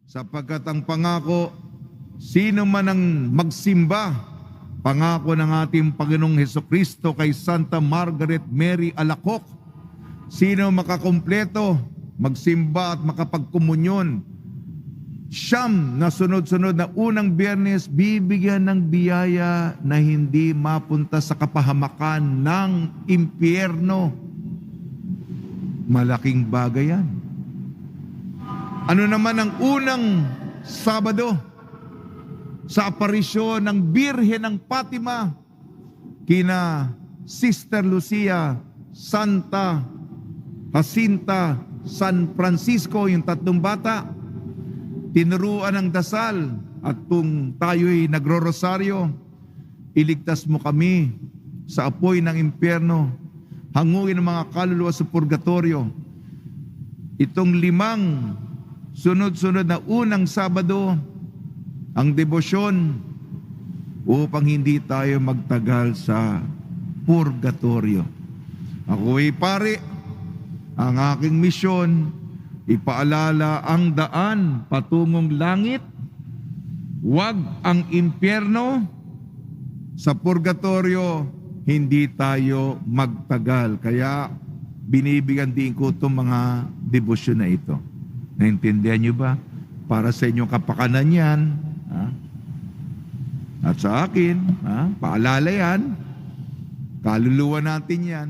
sapagkat ang pangako, sino man ang magsimba, pangako ng ating Panginoong Hesukristo kay Santa Margaret Mary Alacoque, sino makakumpleto, magsimba at makapagkomunyon, siyam na sunod-sunod na unang Biyernes, bibigyan ng biyaya na hindi mapunta sa kapahamakan ng impyerno. Malaking bagay yan. Ano naman ang unang Sabado sa aparisyon ng Birhen ng Fatima kina Sister Lucia, Santa Jacinta, San Francisco, yung tatlong bata, tinuruan ng dasal, at kung tayo'y nagro-rosaryo, iligtas mo kami sa apoy ng impyerno, hanguin ang mga kaluluwa sa purgatorio. Itong 5 sunod-sunod na unang Sabado, ang debosyon upang hindi tayo magtagal sa purgatorio. Ako'y pare, ang aking misyon, ipaalala ang daan patungong langit, huwag ang impyerno. Sa purgatorio, hindi tayo magtagal. Kaya binibigyan din ko itong mga debosyon na ito. Naintindihan nyo ba? Para sa inyong kapakanan yan. Ha? At sa akin, paalala yan. Kaluluwa natin yan.